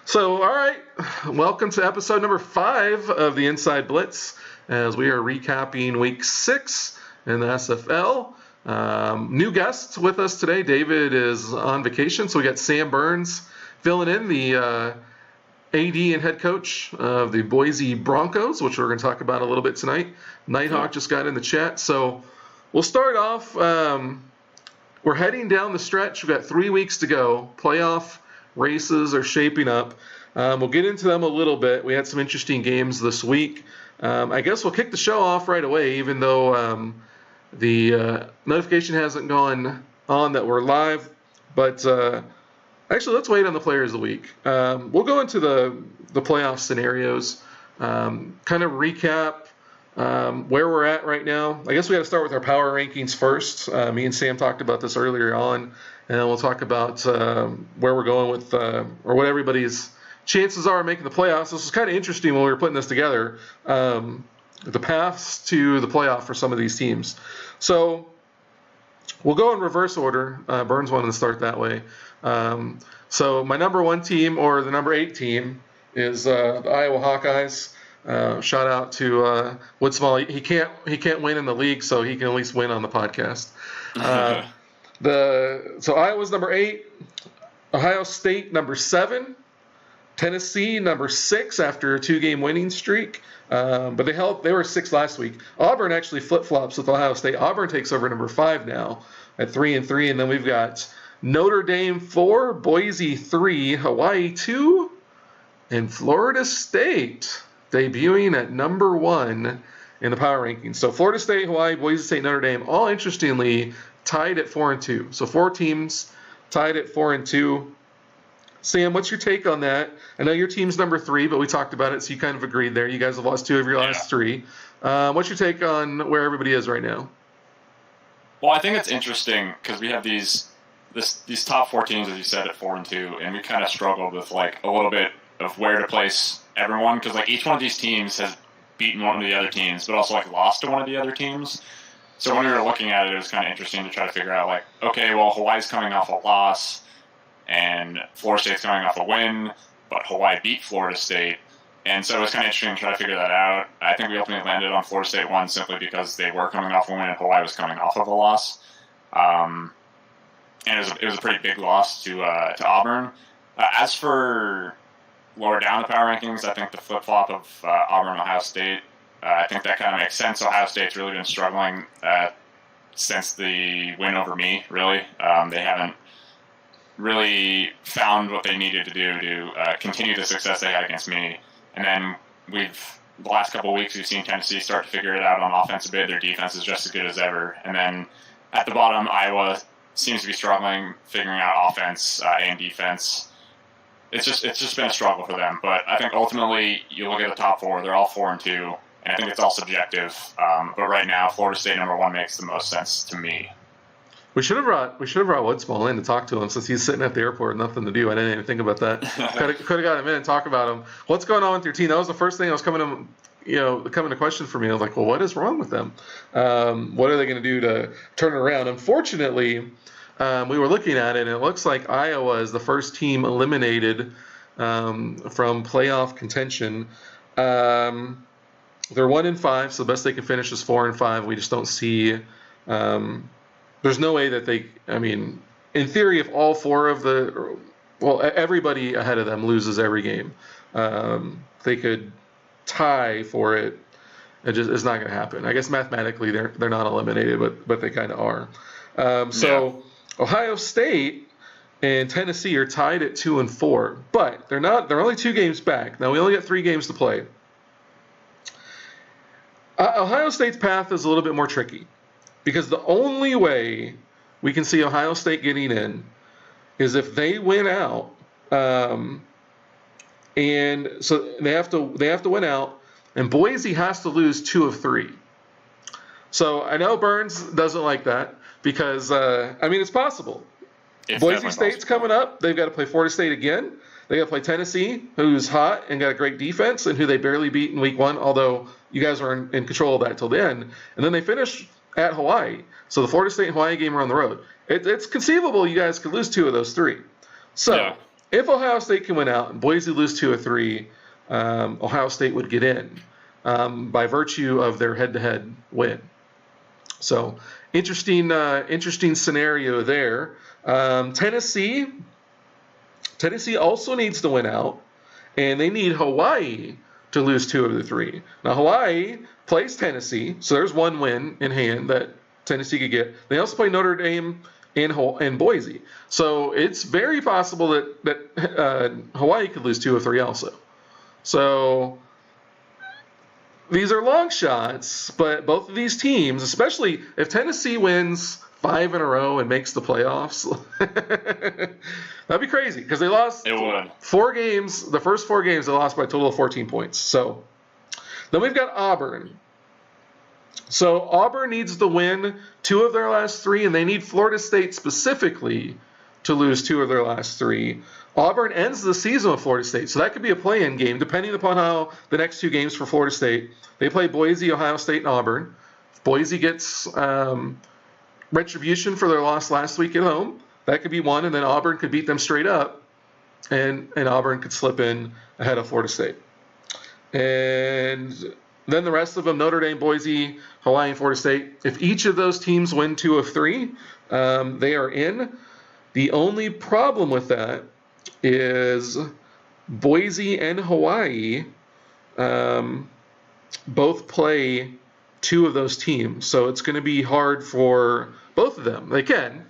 So, all right, welcome to episode number 5 of the Inside Blitz as we are recapping week 6 in the SFL. New guests with us today. David is on vacation, so we got Sam Burns filling in, the AD and head coach of the Boise Broncos, which we're going to talk about a little bit tonight. Nighthawk just got in the chat. So we'll start off. We're heading down the stretch. We've got 3 weeks to go. Playoff races are shaping up. We'll get into them a little bit. We had some interesting games this week. I guess we'll kick the show off right away, even though the notification hasn't gone on that we're live. But actually, let's wait on the players of the week. We'll go into the playoff scenarios, kind of recap where we're at right now. I guess we got to start with our power rankings first. Me and Sam talked about this earlier on. And we'll talk about where we're going with, or what everybody's chances are of making the playoffs. This was kind of interesting when we were putting this together, the paths to the playoff for some of these teams. So we'll go in reverse order. Burns wanted to start that way. So my number 1 team, or the number 8 team, is the Iowa Hawkeyes. Shout out to Woodsmall. He can't win in the league, so he can at least win on the podcast. So Iowa's number 8, Ohio State number 7, Tennessee number 6 after a 2-game winning streak, but they were 6 last week. Auburn actually flip-flops with Ohio State. Auburn takes over number 5 now at 3-3, and then we've got Notre Dame 4, Boise 3, Hawaii 2, and Florida State debuting at number 1 in the power rankings. So Florida State, Hawaii, Boise State, Notre Dame, all interestingly tied at 4-2. So 4 teams tied at 4-2. Sam, what's your take on that? I know your team's number 3, but we talked about it, so you kind of agreed there. You guys have lost 2 of your last 3. What's your take on where everybody is right now? Well, I think it's interesting because we have these top 4 teams, as you said, at 4-2, and we kind of struggled with like a little bit of where to place everyone, because like each one of these teams has beaten one of the other teams, but also like lost to one of the other teams. So when we were looking at it, it was kind of interesting to try to figure out, like, okay, well, Hawaii's coming off a loss, and Florida State's coming off a win, but Hawaii beat Florida State. And so it was kind of interesting to try to figure that out. I think we ultimately landed on Florida State 1 simply because they were coming off a win and Hawaii was coming off of a loss. And it was a pretty big loss to Auburn. As for lower down the power rankings, I think the flip-flop of Auburn and Ohio State, I think that kind of makes sense. Ohio State's really been struggling since the win over me, really. They haven't really found what they needed to do to continue the success they had against me. And then the last couple of weeks, we've seen Tennessee start to figure it out on offense a bit. Their defense is just as good as ever. And then at the bottom, Iowa seems to be struggling figuring out offense and defense. It's just been a struggle for them. But I think ultimately, you look at the top 4, they're all 4-2. And I think it's all subjective, but right now, Florida State number 1 makes the most sense to me. We should have brought Woodsmall in to talk to him, since he's sitting at the airport, nothing to do. I didn't even think about that. Could have got him in and talk about him. What's going on with your team? That was the first thing that was coming to question for me. I was like, well, what is wrong with them? What are they going to do to turn it around? Unfortunately, we were looking at it, and it looks like Iowa is the first team eliminated from playoff contention. They're 1-5, so the best they can finish is 4-5. We just don't see. There's no way that they. I mean, in theory, if all 4 of everybody ahead of them loses every game, they could tie for it. It's not going to happen. I guess mathematically they're not eliminated, but they kind of are. So Ohio State and Tennessee are tied at 2-4, but they're not. They're only 2 games back. Now we only got 3 games to play. Ohio State's path is a little bit more tricky, because the only way we can see Ohio State getting in is if they win out, and so they have to win out, and Boise has to lose 2 of 3. So I know Burns doesn't like that, because it's possible. Boise State's coming up. They've got to play Florida State again. They got to play Tennessee, who's hot and got a great defense, and who they barely beat in week 1, although you guys were in control of that till the end. And then they finish at Hawaii. So the Florida State and Hawaii game are on the road. It's conceivable you guys could lose 2 of those 3. So if Ohio State can win out and Boise lose 2 of 3, Ohio State would get in by virtue of their head-to-head win. So interesting scenario there. Tennessee also needs to win out, and they need Hawaii to lose 2 of the 3. Now Hawaii plays Tennessee, so there's one win in hand that Tennessee could get. They also play Notre Dame and Boise, so it's very possible that Hawaii could lose 2 of 3 also. So these are long shots, but both of these teams, especially if Tennessee wins 5 in a row and makes the playoffs, that'd be crazy because they lost 4 games. The first 4 games they lost by a total of 14 points. So then we've got Auburn. So Auburn needs to win 2 of their last 3, and they need Florida State specifically to lose 2 of their last 3. Auburn ends the season with Florida State, so that could be a play-in game, depending upon how the next 2 games for Florida State. They play Boise, Ohio State, and Auburn. If Boise gets retribution for their loss last week at home, that could be one, and then Auburn could beat them straight up, and Auburn could slip in ahead of Florida State. And then the rest of them, Notre Dame, Boise, Hawaii, and Florida State, if each of those teams win 2 of 3, they are in. The only problem with that is Boise and Hawaii both play 2 of those teams, so it's going to be hard for both of them. They can.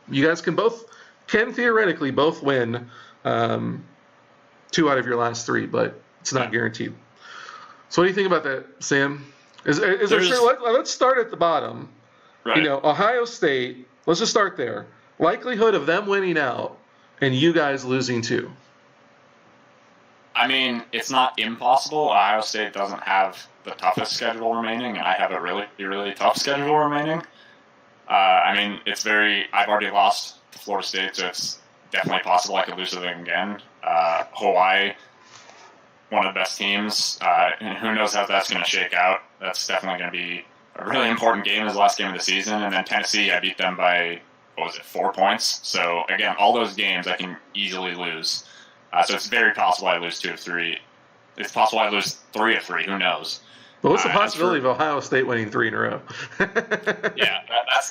You guys can theoretically both win 2 out of your last 3, but it's not guaranteed. So what do you think about that, Sam? Is there let's start at the bottom. Right. Ohio State, let's just start there. Likelihood of them winning out and you guys losing 2. I mean, it's not impossible. Ohio State doesn't have the toughest schedule remaining, and I have a really, really tough schedule remaining. I've already lost to Florida State, so it's definitely possible I could lose to them again. Hawaii, one of the best teams, and who knows how that's going to shake out. That's definitely going to be a really important game as the last game of the season. And then Tennessee, I beat them by, 4 points? So, again, all those games I can easily lose. So it's very possible I lose 2 of 3. It's possible I lose 3 of 3. Who knows? But what's the possibility of Ohio State winning 3 in a row? Yeah,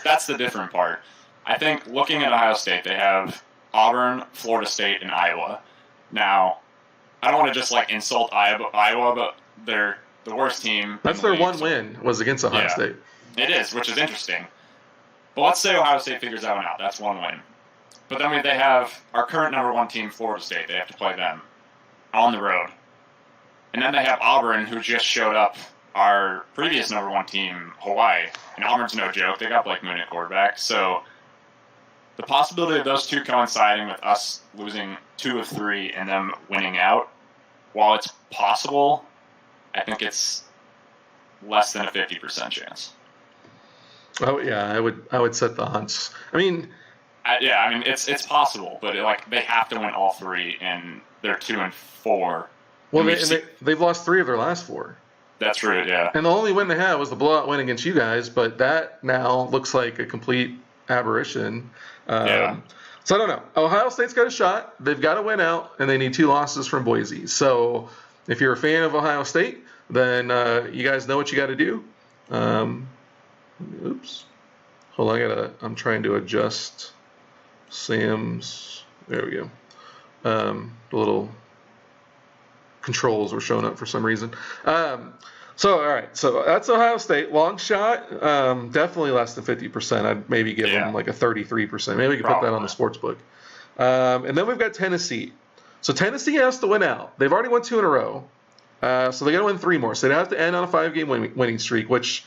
that's the different part. I think looking at Ohio State, they have Auburn, Florida State, and Iowa. Now, I don't want to just insult Iowa, but they're the worst team. That's their one win was against Ohio State. It is, which is interesting. But let's say Ohio State figures that one out. That's one win. But then they have our current number 1 team, Florida State. They have to play them on the road. And then they have Auburn, who just showed up, our previous number 1 team, Hawaii. And Auburn's no joke. They got Blake Moon at quarterback. So the possibility of those 2 coinciding with us losing 2 of 3 and them winning out, while it's possible, I think it's less than a 50% chance. Oh yeah, I would set the Hunts. I mean, it's possible, but they have to win all 3, and they're 2 and 4. Well, they've lost 3 of their last 4. That's true, yeah. And the only win they had was the blowout win against you guys, but that now looks like a complete aberration. Yeah. So I don't know. Ohio State's got a shot. They've got to win out, and they need 2 losses from Boise. So if you're a fan of Ohio State, then you guys know what you got to do. Oops. Hold on, I'm trying to adjust Sam's. There we go. The little controls were showing up for some reason. So all right. So that's Ohio State. Long shot. Definitely less than 50%. I'd maybe give them like a 33%. Maybe we could put that on the sports book. And then we've got Tennessee. So Tennessee has to win out. They've already won 2 in a row. So they got to win 3 more. So they have to end on a 5-game winning streak, which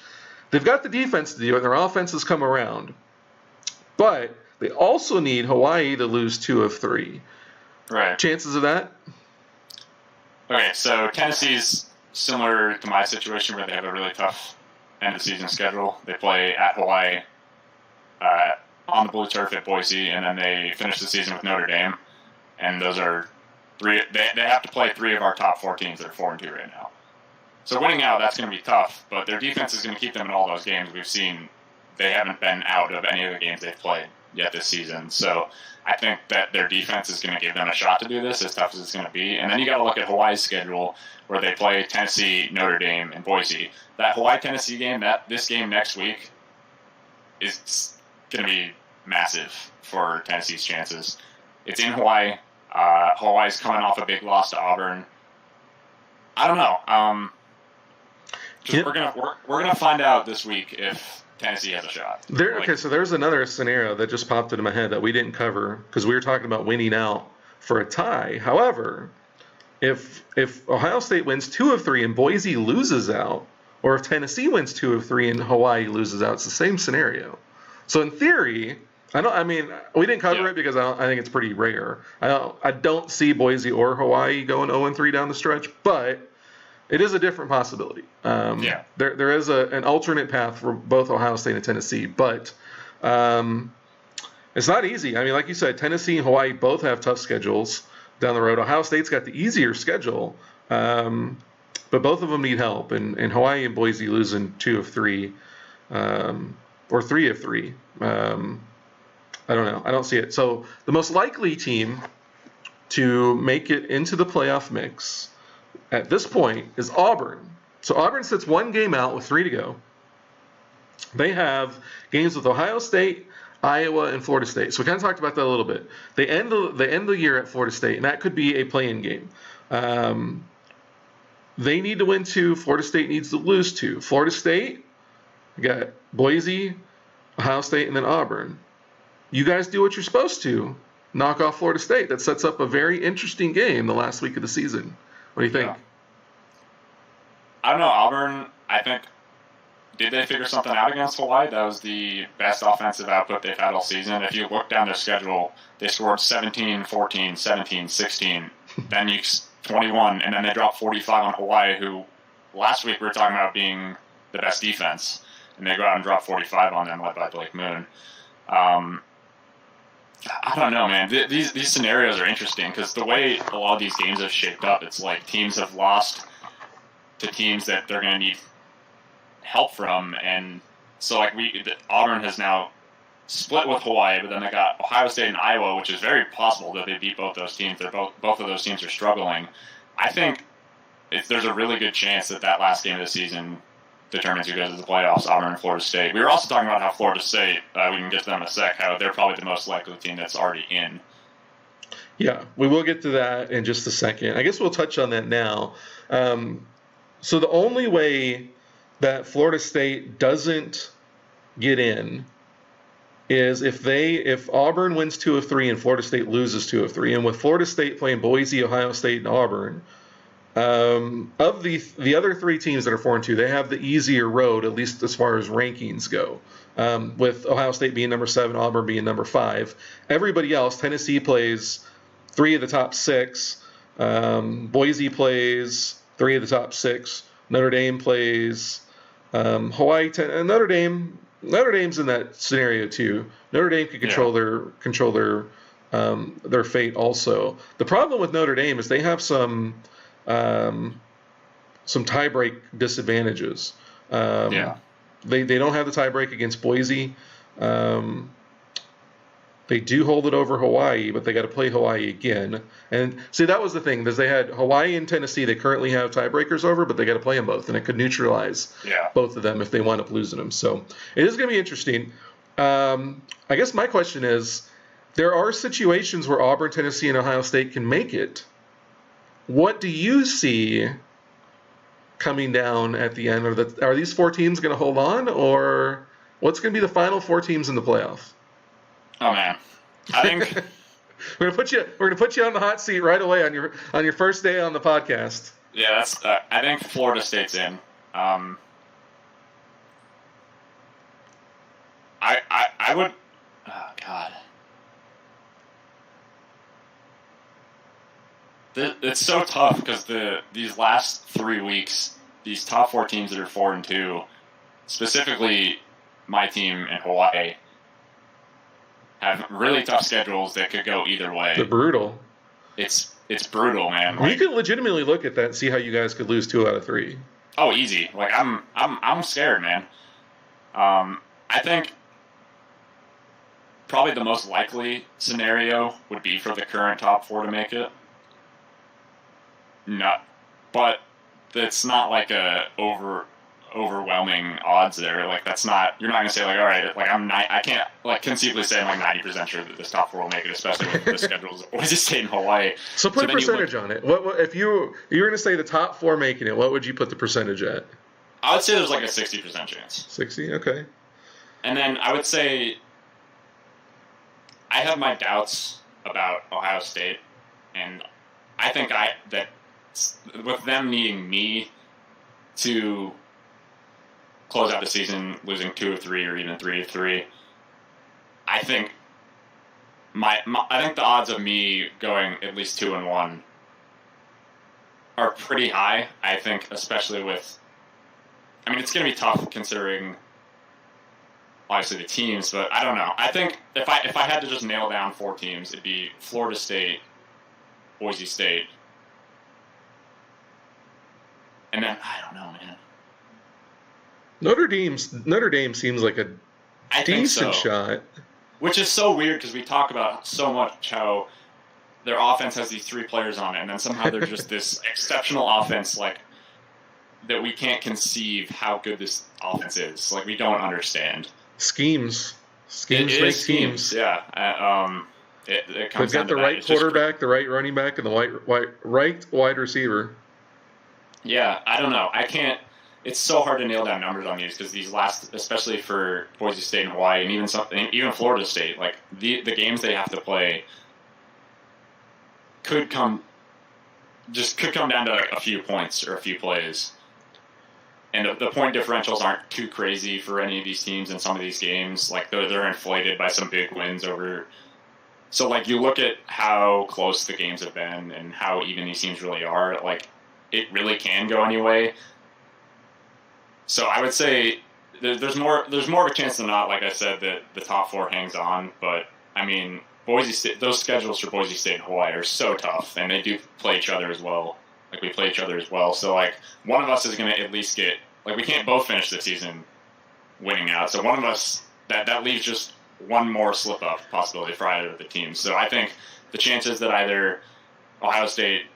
they've got the defense to do, and their offense has come around. But they also need Hawaii to lose 2 of 3. Right. Chances of that? Okay, so Tennessee's similar to my situation where they have a really tough end-of-season schedule. They play at Hawaii, on the blue turf at Boise, and then they finish the season with Notre Dame. And those are 3. They have to play 3 of our top 4 teams that are 4-2 right now. So winning out, that's going to be tough, but their defense is going to keep them in all those games. We've seen they haven't been out of any of the games they've played yet this season. So I think that their defense is going to give them a shot to do this, as tough as it's going to be. And then you got to look at Hawaii's schedule, where they play Tennessee, Notre Dame, and Boise. That Hawaii-Tennessee game, this game next week, is going to be massive for Tennessee's chances. It's in Hawaii. Hawaii's coming off a big loss to Auburn. I don't know. We're gonna find out this week if Tennessee has a shot. Okay, so there's another scenario that just popped into my head that we didn't cover because we were talking about winning out for a tie. However, if Ohio State wins 2 of 3 and Boise loses out, or if Tennessee wins 2 of 3 and Hawaii loses out, it's the same scenario. So in theory, we didn't cover it because I think it's pretty rare. I don't see Boise or Hawaii going 0-3 down the stretch, but it is a different possibility. There is an alternate path for both Ohio State and Tennessee, but it's not easy. I mean, like you said, Tennessee and Hawaii both have tough schedules down the road. Ohio State's got the easier schedule, but both of them need help. And Hawaii and Boise losing 2 of 3, or 3 of 3. I don't know. I don't see it. So the most likely team to make it into the playoff mix at this point is Auburn. So Auburn sits 1 game out with 3 to go. They have games with Ohio State, Iowa, and Florida State. So we kind of talked about that a little bit. They end the year at Florida State, and that could be a play-in game. They need to win 2. Florida State needs to lose 2. Florida State, you got Boise, Ohio State, and then Auburn. You guys do what you're supposed to. Knock off Florida State. That sets up a very interesting game the last week of the season. What do you think? Yeah. I don't know. Auburn, I think, did they figure something out against Hawaii? That was the best offensive output they've had all season. If you look down their schedule, they scored 17, 14, 17, 16, then 21, and then they dropped 45 on Hawaii, who last week we were talking about being the best defense, and they go out and drop 45 on them, led by Blake Moon. I don't know, man. These scenarios are interesting because the way a lot of these games have shaped up, it's like teams have lost to teams that they're going to need help from, and so like Auburn has now split with Hawaii, but then they got Ohio State and Iowa, which is very possible that they beat both those teams. Both of those teams are struggling. I think there's a really good chance that last game of the season determines who goes to the playoffs, Auburn and Florida State. We were also talking about how Florida State, we can get to them in a sec, how they're probably the most likely team that's already in. Yeah, we will get to that in just a second. I guess we'll touch on that now. So the only way that Florida State doesn't get in is if Auburn wins 2 of 3 and Florida State loses 2 of 3. And with Florida State playing Boise, Ohio State, and Auburn, of the other 3 teams that are 4-2, they have the easier road, at least as far as rankings go. With Ohio State being number 7, Auburn being number 5. Everybody else, Tennessee plays 3 of the top 6. Boise plays 3 of the top 6. Notre Dame plays Hawaii, and Notre Dame's in that scenario too. Notre Dame can control their fate also. The problem with Notre Dame is they have some tiebreak disadvantages. They don't have the tiebreak against Boise. They do hold it over Hawaii, but they got to play Hawaii again. And see, that was the thing, because they had Hawaii and Tennessee they currently have tiebreakers over, but they got to play them both, and it could neutralize both of them if they wind up losing them. So it is going to be interesting. I guess my question is, there are situations where Auburn, Tennessee, and Ohio State can make it. What do you see coming down at the end? Are these 4 teams going to hold on, or what's going to be the final 4 teams in the playoff? Oh man, I think we're gonna put you on the hot seat right away on your first day on the podcast. Yeah, that's. I think Florida State's in. I would. Oh God. It's so tough because these last 3 weeks, these top 4 teams that are 4-2, specifically my team in Hawaii, have really tough schedules that could go either way. They're brutal. It's brutal, man. You can legitimately look at that and see how you guys could lose 2 out of 3. Oh, easy. Like I'm scared, man. I think probably the most likely scenario would be for the current top 4 to make it. No, but it's not like a overwhelming odds there. Like that's not. You're not gonna say like, all right, like I can't like conceivably say I'm like 90% sure that this top 4 will make it, especially with the schedules always just stay in Hawaii. So put a percentage on it. What if you were gonna say the top 4 making it? What would you put the percentage at? I would say there's like a 60% chance. 60, okay. And then I would say I have my doubts about Ohio State, and I think that with them needing me to close out the season losing 2 of 3 or even 3 of 3, I think I think the odds of me going at least 2-1 are pretty high. I think, especially with, I mean, it's going to be tough considering obviously the teams, but I don't know. I think if I had to just nail down 4 teams, it'd be Florida State, Boise State, and then I don't know, man. Notre Dame seems like a decent shot. Which is so weird because we talk about so much how their offense has these 3 players on it, and then somehow they're just this exceptional offense, like, that we can't conceive how good this offense is. Like, we don't understand. Schemes make schemes. Yeah. It comes They've got the right quarterback, the right running back, and the right wide receiver. Yeah, I don't know. It's so hard to nail down numbers on these because these last, especially for Boise State and Hawaii, and even Florida State, like the games they have to play could come down to a few points or a few plays. And the point differentials aren't too crazy for any of these teams in some of these games. Like they're inflated by some big wins over. So like you look at how close the games have been and how even these teams really are. Like it really can go any way. So I would say there's more of a chance than not, like I said, that the top 4 hangs on. But I mean, Boise State, those schedules for Boise State and Hawaii are so tough, and they do play each other as well. Like we play each other as well. So like one of us is going to at least get, like we can't both finish the season winning out. So one of us that leaves just one more slip up possibility for either of the teams. So I think the chances that either Ohio State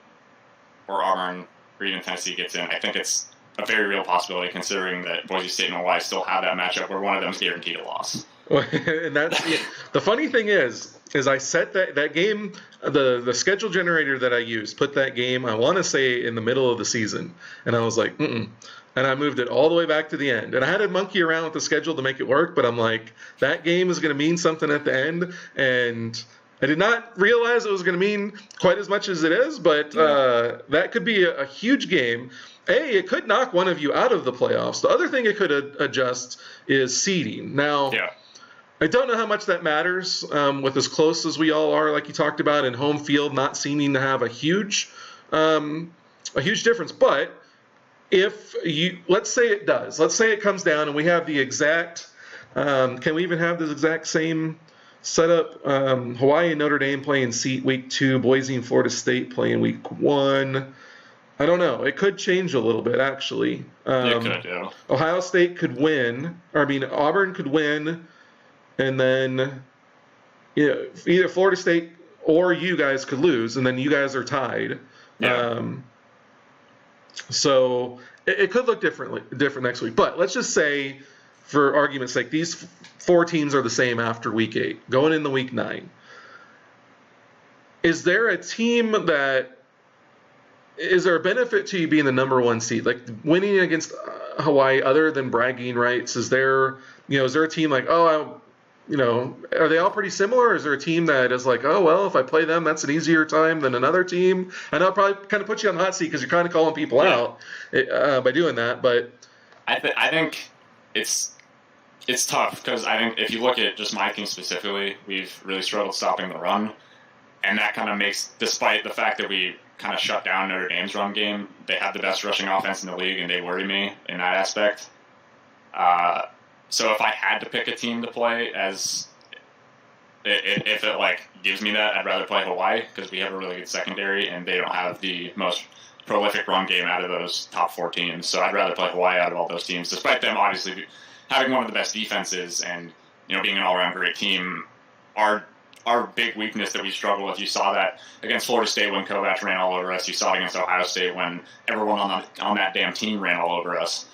or Auburn or even Tennessee gets in, I think it's a very real possibility considering that Boise State and Hawaii still have that matchup where one of them is guaranteed a loss. And that's the funny thing is I set that game, the schedule generator that I used, put that game, I want to say in the middle of the season, and I was like, and I moved it all the way back to the end, and I had to monkey around with the schedule to make it work, but I'm like, that game is going to mean something at the end, and I did not realize it was going to mean quite as much as it is, but that could be a huge game. It could knock one of you out of the playoffs. The other thing it could adjust is seeding. Now, I don't know how much that matters with as close as we all are, like you talked about, in home field not seeming to have a huge difference. But let's say it does. Let's say it comes down and we have the exact can we even have this exact same setup? Hawaii and Notre Dame playing week 2, Boise and Florida State playing week 1. I don't know. It could change a little bit, actually. It could, yeah. Ohio State could win. Auburn could win, and then either Florida State or you guys could lose, and then you guys are tied. Yeah. So it could look different next week. But let's just say, for argument's sake, these 4 teams are the same after week 8, going into week 9. Is there a team that... Is there a benefit to you being the number 1 seed, like winning against Hawaii, other than bragging rights? Is there a team like, are they all pretty similar? Or is there a team that is like, oh, well, if I play them, that's an easier time than another team? I know I'll probably kind of put you on the hot seat because you're kind of calling people out by doing that. But I think it's tough because I think if you look at just my team specifically, we've really struggled stopping the run. And that kind of makes, despite the fact that we kind of shut down Notre Dame's run game, they have the best rushing offense in the league, and they worry me in that aspect. So if I had to pick a team to play, if it like gives me that, I'd rather play Hawaii because we have a really good secondary, and they don't have the most prolific run game out of those top 4 teams. So I'd rather play Hawaii out of all those teams, despite them obviously having one of the best defenses and being an all-around great team. our big weakness that we struggle with. You saw that against Florida State when Kovac ran all over us. You saw it against Ohio State when everyone on that damn team ran all over us.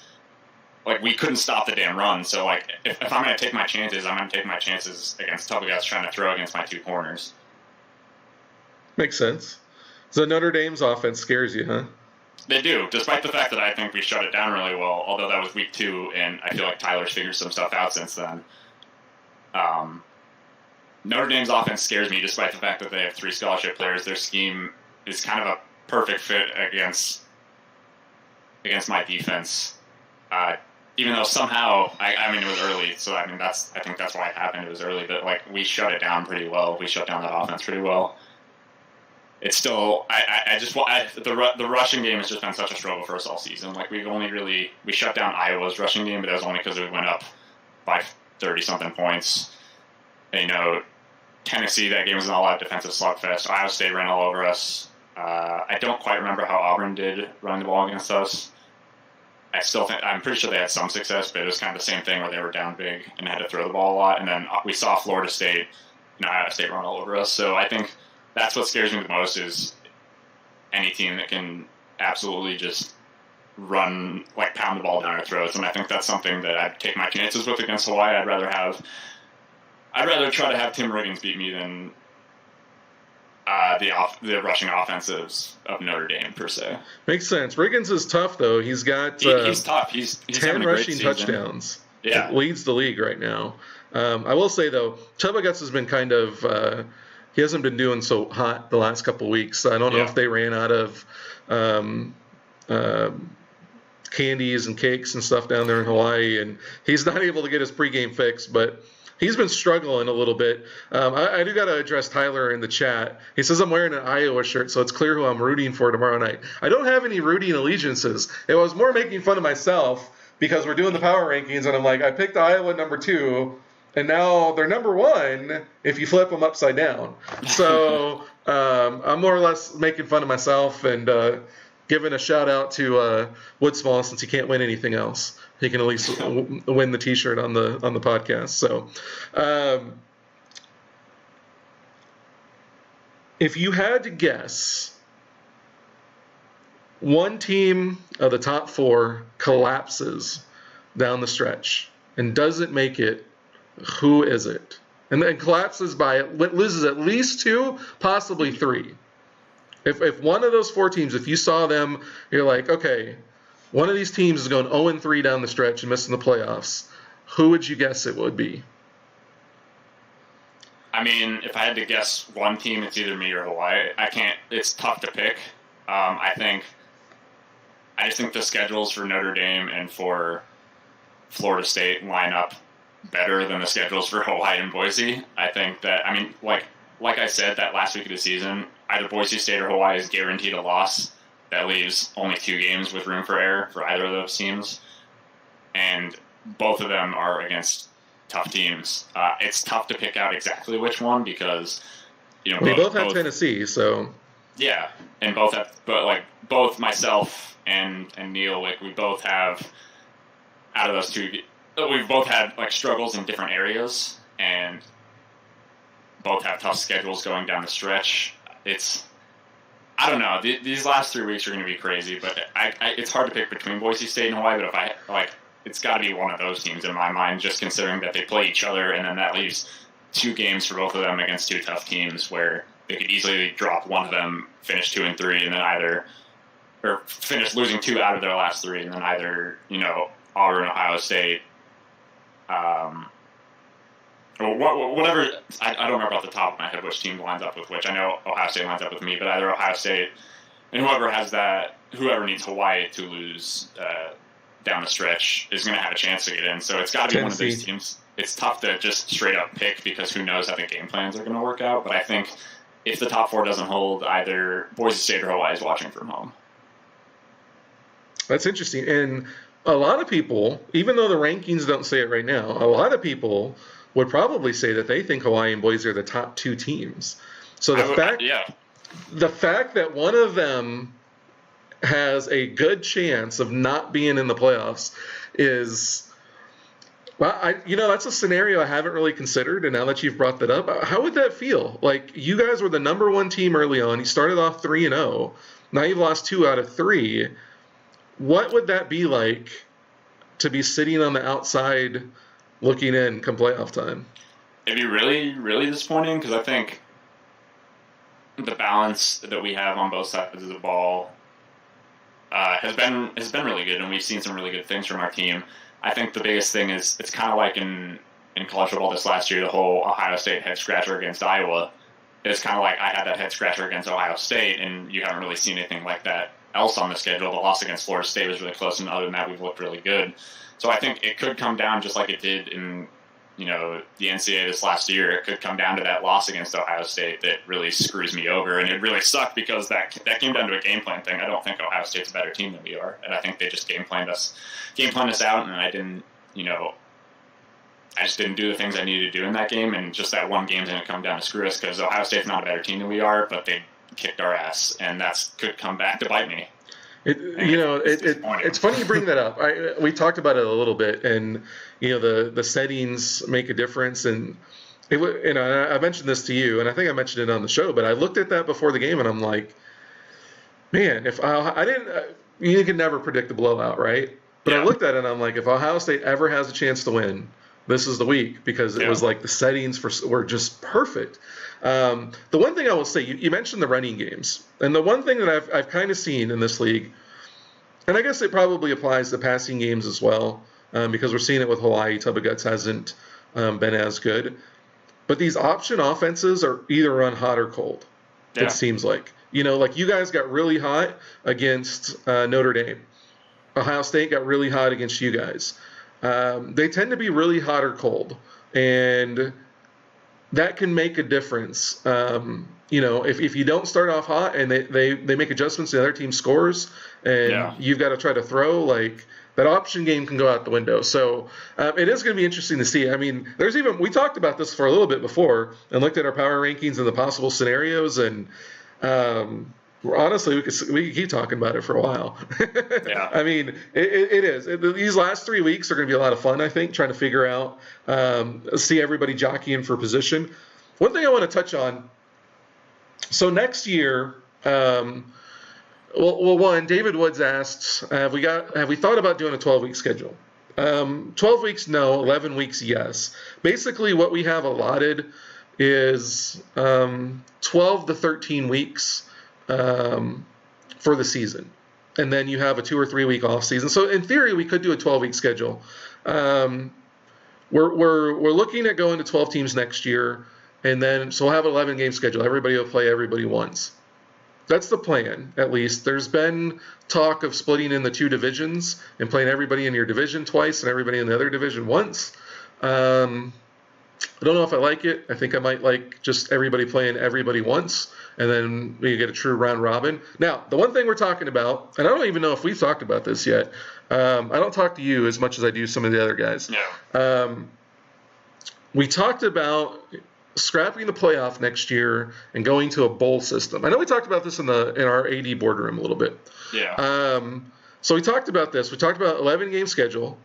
Like, we couldn't stop the damn run. So, like, if I'm going to take my chances, I'm going to take my chances against tough guys trying to throw against my two corners. Makes sense. So Notre Dame's offense scares you, huh? They do, despite the fact that I think we shut it down really well, although that was week 2, and I feel like Tyler's figured some stuff out since then. Notre Dame's offense scares me, despite the fact that they have 3 scholarship players. Their scheme is kind of a perfect fit against my defense. Even though somehow, I mean, it was early, so I think that's why it happened. It was early, but like, we shut it down pretty well. We shut down that offense pretty well. It's still, the rushing game has just been such a struggle for us all season. Like, we shut down Iowa's rushing game, but that was only because we went up by 30-something points. And, Tennessee, that game was an all-out defensive slugfest. Ohio State ran all over us. I don't quite remember how Auburn did running the ball against us. I'm pretty sure they had some success, but it was kind of the same thing where they were down big and had to throw the ball a lot. And then we saw Florida State and Ohio State run all over us. So I think that's what scares me the most, is any team that can absolutely just run, like, pound the ball down our throats. And I think that's something that I'd take my chances with against Hawaii. I'd rather try to have Tim Riggins beat me than the rushing offensives of Notre Dame, per se. Makes sense. Riggins is tough, though. He's got he's tough. He's 10 rushing touchdowns. Yeah. Leads the league right now. I will say, though, Chubba Guts has been kind of he hasn't been doing so hot the last couple weeks. I don't know if they ran out of candies and cakes and stuff down there in Hawaii, and he's not able to get his pregame fix, but he's been struggling a little bit. I do got to address Tyler in the chat. He says I'm wearing an Iowa shirt, so it's clear who I'm rooting for tomorrow night. I don't have any rooting allegiances. It was more making fun of myself because we're doing the power rankings, and I'm like, I picked Iowa number 2, and now they're number 1 if you flip them upside down. So I'm more or less making fun of myself and giving a shout out to Woodsmall, since he can't win anything else. He can at least win the T-shirt on the podcast. So, if you had to guess, one team of the top 4 collapses down the stretch and doesn't make it, who is it? And then collapses by loses at least 2, possibly 3. If one of those 4 teams, if you saw them, you're like, okay, one of these teams is going 0-3 down the stretch and missing the playoffs, who would you guess it would be? I mean, if I had to guess one team, it's either me or Hawaii. It's tough to pick. I just think the schedules for Notre Dame and for Florida State line up better than the schedules for Hawaii and Boise. I think that, I mean, like I said, that last week of the season, either Boise State or Hawaii is guaranteed a loss. That leaves only 2 games with room for error for either of those teams. And both of them are against tough teams. It's tough to pick out exactly which one because, they both have Tennessee, so. Yeah, and both myself and Neil, like, we both have, out of those 2, we've both had, like, struggles in different areas, and both have tough schedules going down the stretch. I don't know. These last 3 weeks are going to be crazy, but it's hard to pick between Boise State and Hawaii. But it's got to be one of those teams in my mind, just considering that they play each other, and then that leaves 2 games for both of them against 2 tough teams, where they could easily drop one of them, finish 2-3, and then finish losing 2 out of their last 3, and then either Auburn, Ohio State, or whatever. I don't remember off the top of my head which team lines up with which. I know Ohio State lines up with me, but either Ohio State and whoever needs Hawaii to lose down the stretch is going to have a chance to get in. So it's got to be one of these teams. It's tough to just straight up pick because who knows how the game plans are going to work out. But I think if the top 4 doesn't hold, either Boise State or Hawaii is watching from home. That's interesting. And a lot of people, even though the rankings don't say it right now, a lot of people would probably say that they think Hawaii and Boise are the top 2 teams. So the fact that one of them has a good chance of not being in the playoffs is, Well, that's a scenario I haven't really considered, and now that you've brought that up, how would that feel? Like, you guys were the number one team early on. You started off 3-0. Now you've lost 2 out of 3. What would that be like to be sitting on the outside looking in come playoff time? It'd be really, really disappointing because I think the balance that we have on both sides of the ball has been really good, and we've seen some really good things from our team. I think the biggest thing is it's kind of like in college football this last year, the whole Ohio State head scratcher against Iowa. It's kind of like I had that head scratcher against Ohio State, and you haven't really seen anything like that else on the schedule. The loss against Florida State was really close, and other than that, we've looked really good. So I think it could come down just like it did in the NCAA this last year. It could come down to that loss against Ohio State that really screws me over, and it really sucked because that came down to a game plan thing. I don't think Ohio State's a better team than we are, and I think they just game planned us out, and I didn't, I just didn't do the things I needed to do in that game, and just that one game's going to come down to screw us because Ohio State's not a better team than we are, but they kicked our ass, and that could come back to bite me. It's funny you bring that up. We talked about it a little bit, and the settings make a difference. And I mentioned this to you, and I think I mentioned it on the show. But I looked at that before the game, and I'm like, man, if I didn't, you can never predict the blowout, right? But yeah. I looked at it, and I'm like, if Ohio State ever has a chance to win, this is the week because it was like the settings were just perfect. The one thing I will say, you mentioned the running games, and the one thing that I've kind of seen in this league, and I guess it probably applies to passing games as well, because we're seeing it with Hawaii. Tubba Guts hasn't been as good, but these option offenses are either run hot or cold. Yeah. It seems like like you guys got really hot against Notre Dame. Ohio State got really hot against you guys. They tend to be really hot or cold, and that can make a difference. If you don't start off hot and they make adjustments to the other team scores, and you've got to try to throw, like, that option game can go out the window. So it is going to be interesting to see. I mean, we talked about this for a little bit before and looked at our power rankings and the possible scenarios, and honestly, we could keep talking about it for a while. Yeah. I mean, it is. These last 3 weeks are going to be a lot of fun, I think, trying to figure out, see everybody jockeying for position. One thing I want to touch on, so next year, one, David Woods asked, have we thought about doing a 12-week schedule? 12 weeks, no. 11 weeks, yes. Basically, what we have allotted is 12 to 13 weeks for the season, and then you have a 2 or 3 week off season. So in theory, we could do a 12-week schedule. We're looking at going to 12 teams next year, and then so we'll have an 11 game schedule. Everybody will play everybody once. That's the plan, at least. There's been talk of splitting in the 2 divisions and playing everybody in your division twice and everybody in the other division once. I don't know if I like it. I think I might like just everybody playing everybody once, and then we get a true round robin. Now, the one thing we're talking about, and I don't even know if we've talked about this yet. I don't talk to you as much as I do some of the other guys. Yeah. We talked about scrapping the playoff next year and going to a bowl system. I know we talked about this in our AD boardroom a little bit. Yeah. So we talked about this. We talked about 11-game schedule,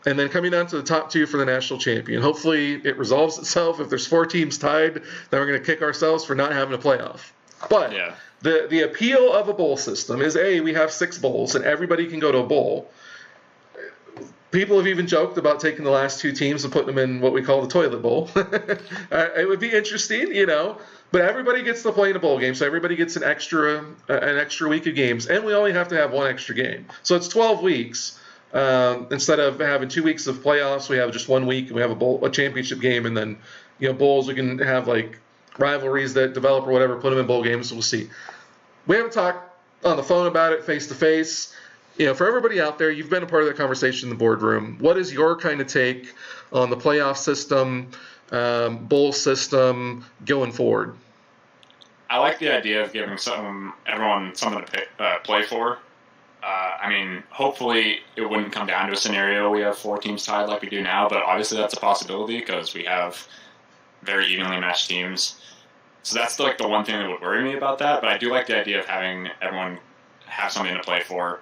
and then coming down to the top 2 for the national champion. Hopefully it resolves itself. If there's 4 teams tied, then we're going to kick ourselves for not having a playoff. But the appeal of a bowl system is, we have 6 bowls, and everybody can go to a bowl. People have even joked about taking the last 2 teams and putting them in what we call the toilet bowl. It would be interesting, but everybody gets to play in a bowl game, so everybody gets an extra week of games, and we only have to have 1 extra game. So it's 12 weeks. Instead of having 2 weeks of playoffs, we have just 1 week, and we have a championship game, and then bowls. We can have like rivalries that develop or whatever, put them in bowl games. So we'll see. We haven't talked on the phone about it face to face. For everybody out there, you've been a part of that conversation in the boardroom. What is your kind of take on the playoff system, bowl system going forward? I like the idea of giving everyone something to play for. I mean, hopefully it wouldn't come down to a scenario we have 4 teams tied like we do now, but obviously that's a possibility because we have very evenly matched teams. So that's like the one thing that would worry me about that, but I do like the idea of having everyone have something to play for.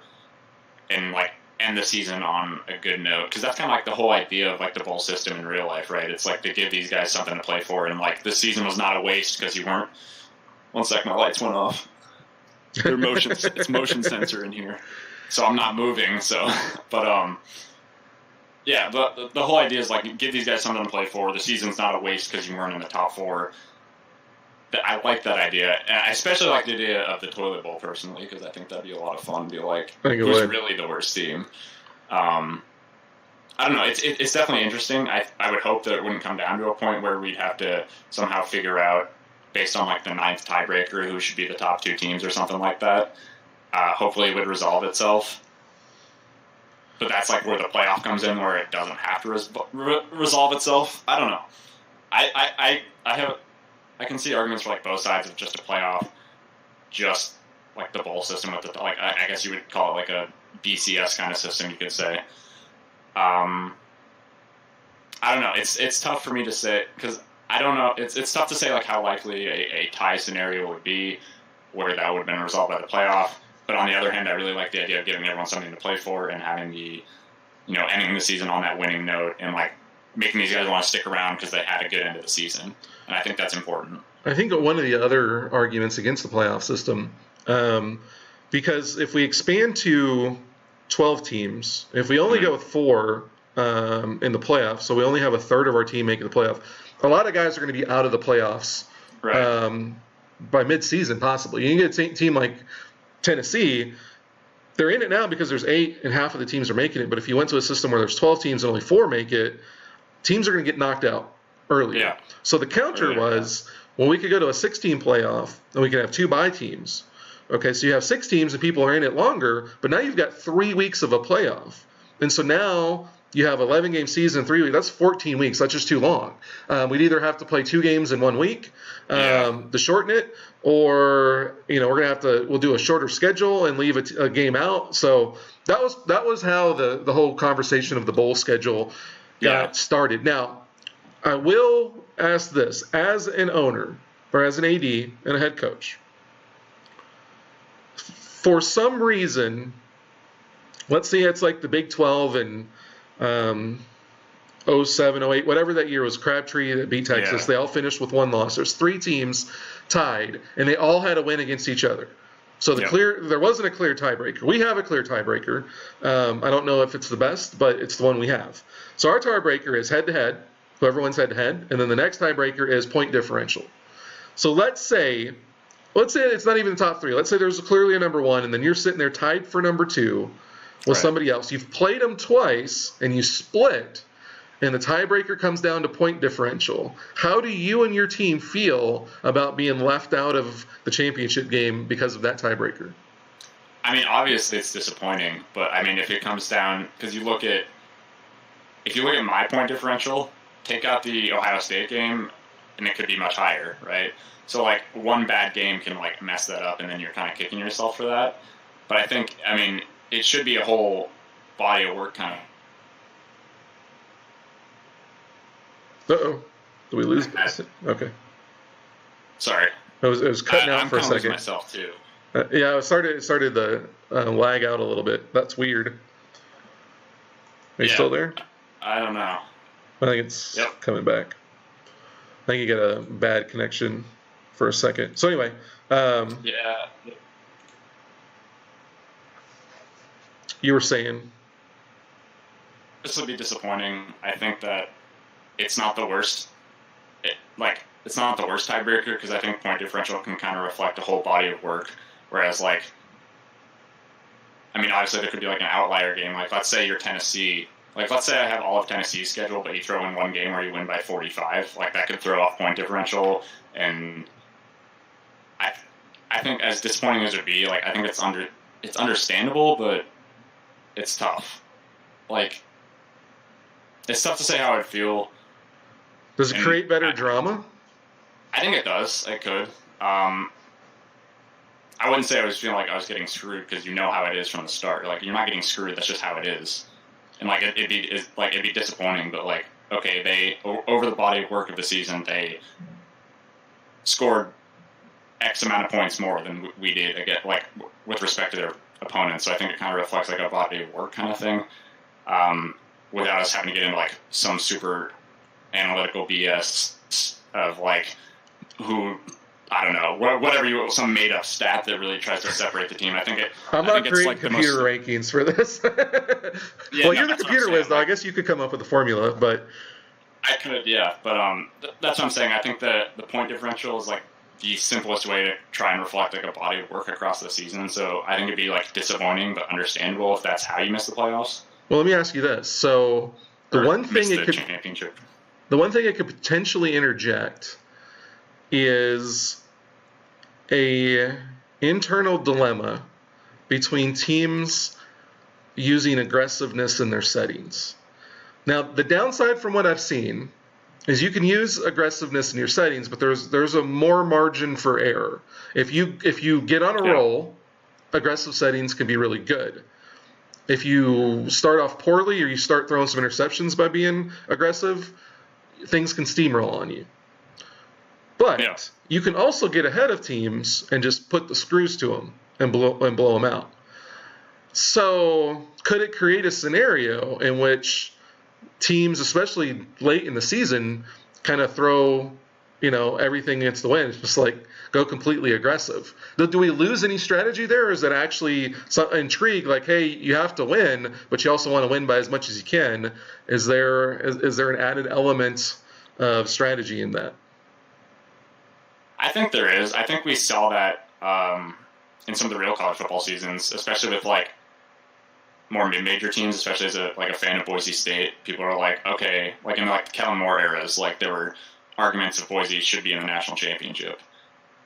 And like end the season on a good note, because that's kind of like the whole idea of like the bowl system in real life, right? It's like to give these guys something to play for, and like this season was not a waste because you weren't. One sec, my lights went off. It's motion sensor in here, so I'm not moving. So, but yeah, the whole idea is like give these guys something to play for. The season's not a waste because you weren't in the top 4. I like that idea, and I especially like the idea of the toilet bowl personally, because I think that'd be a lot of fun. Be like, who's really the worst team? I don't know. It's definitely interesting. I would hope that it wouldn't come down to a point where we'd have to somehow figure out, based on like the 9th tiebreaker, who should be the top 2 teams or something like that. Hopefully it would resolve itself. But that's like where the playoff comes in, where it doesn't have to resolve itself. I don't know. I can see arguments for like both sides of just a playoff, just like the bowl system with the like. I guess you would call it like a BCS kind of system, you could say. I don't know. It's tough for me to say, because I don't know. It's tough to say like how likely a tie scenario would be, where that would have been resolved by the playoff. But on the other hand, I really like the idea of giving everyone something to play for and having ending the season on that winning note, and like making these guys want to stick around because they had a good end of the season. And I think that's important. I think one of the other arguments against the playoff system, because if we expand to 12 teams, if we only go with 4 in the playoffs, so we only have a third of our team making the playoff, a lot of guys are going to be out of the playoffs by mid-season possibly. You can get a team like Tennessee, they're in it now because there's 8 and half of the teams are making it, but if you went to a system where there's 12 teams and only 4 make it, teams are going to get knocked out early. Yeah. So the counter was, well, we could go to a 16 playoff and we could have 2 bye teams. Okay, so you have 6 teams and people are in it longer, but now you've got 3 weeks of a playoff. And so now you have 11-game season, 3 weeks. That's 14 weeks. That's just too long. We'd either have to play 2 games in 1 week to shorten it, or we'll do a shorter schedule and leave a game out. So that was how the whole conversation of the bowl schedule got started. Now, I will ask this, as an owner or as an AD and a head coach, for some reason, let's say it's like the Big 12 and 07, 08, whatever that year was, Crabtree that beat Texas, they all finished with 1 loss. There's 3 teams tied, and they all had a win against each other. So there wasn't a clear tiebreaker. We have a clear tiebreaker. I don't know if it's the best, but it's the one we have. So our tiebreaker is head-to-head. Whoever wins head-to-head. And then the next tiebreaker is point differential. So let's say it's not even the top 3. Let's say there's clearly a number 1, and then you're sitting there tied for number 2 with somebody else. You've played them twice, and you split, and the tiebreaker comes down to point differential. How do you and your team feel about being left out of the championship game because of that tiebreaker? I mean, obviously it's disappointing, but I mean, if it comes down, because if you look at my point differential, take out the Ohio State game, and it could be much higher, right? So like one bad game can like mess that up, and then you're kind of kicking yourself for that. But I think, I mean, it should be a whole body of work kind of. Uh-oh. Did we lose? Okay. Sorry. It was cutting out for a second. I'm myself too. Yeah, it started to lag out a little bit. That's weird. Are you still there? I don't know. I think it's coming back. I think you got a bad connection for a second. So anyway. You were saying? This would be disappointing. I think that it's not the worst. It's not the worst tiebreaker, because I think point differential can kind of reflect a whole body of work. Whereas, I mean, obviously there could be like an outlier game. Like, let's say you're Tennessee. Like, let's say I have all of Tennessee's schedule, but you throw in one game where you win by 45. Like, that could throw off point differential. And I think, as disappointing as it would be, like, I think it's understandable, but it's tough. Like, it's tough to say how I'd feel. Does it create better drama? I think it does. It could. I wouldn't say I was feeling like I was getting screwed, because you know how it is from the start. Like, you're not getting screwed. That's just how it is. And like it'd be disappointing, but like, okay, they over the body of work of the season, they scored X amount of points more than we did, again, like with respect to their opponents. So I think it kind of reflects like a body of work kind of thing, without us having to get into like some super analytical BS of like who. I don't know, whatever some made up stat that really tries to separate the team. I'm not creating computer rankings for this. Well, you're the computer whiz, though. I guess you could come up with a formula, but I could, yeah. But that's what I'm saying. I think the point differential is like the simplest way to try and reflect like a body of work across the season. So I think it'd be like disappointing but understandable if that's how you miss the playoffs. Well, let me ask you this. So the one thing it could potentially interject is a internal dilemma between teams using aggressiveness in their settings. Now, the downside from what I've seen is you can use aggressiveness in your settings, but there's a more margin for error. If you get on a roll, aggressive settings can be really good. If you start off poorly or you start throwing some interceptions by being aggressive, things can steamroll on you. But you can also get ahead of teams and just put the screws to them and blow them out. So could it create a scenario in which teams, especially late in the season, kind of throw, everything against the wind? It's just like go completely aggressive. Do we lose any strategy there, or is it actually some intrigue? Like, hey, you have to win, but you also want to win by as much as you can. Is there an added element of strategy in that? I think there is. I think we saw that in some of the real college football seasons, especially with like more mid-major teams, especially as a fan of Boise State. People are like, okay, like in like the Kellen Moore eras, like there were arguments of Boise should be in the national championship.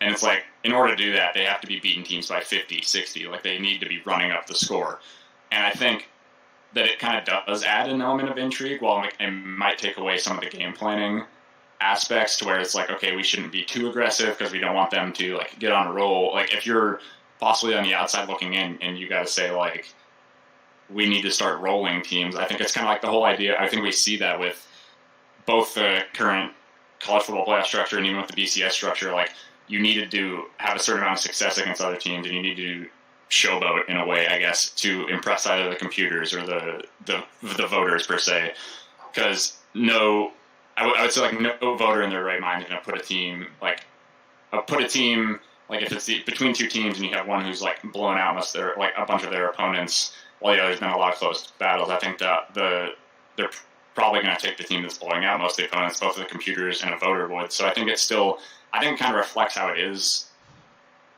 And it's like, in order to do that, they have to be beating teams by 50, 60. Like they need to be running up the score. And I think that it kind of does add an element of intrigue, while it might take away some of the game planning aspects to where it's like, okay, we shouldn't be too aggressive because we don't want them to like get on a roll. Like if you're possibly on the outside looking in and you got to say like, we need to start rolling teams. I think it's kind of like the whole idea. I think we see that with both the current college football playoff structure and even with the BCS structure. Like you needed to have a certain amount of success against other teams, and you need to showboat in a way, I guess, to impress either the computers or the voters per se. Because I would say like no voter in their right mind is going to put a team like if it's between two teams and you have one who's like blown out unless they're like a bunch of their opponents, while the other's been a lot of close battles. I think that they're probably going to take the team that's blowing out most of the opponents, both the computers and a voter would. So I think it kind of reflects how it is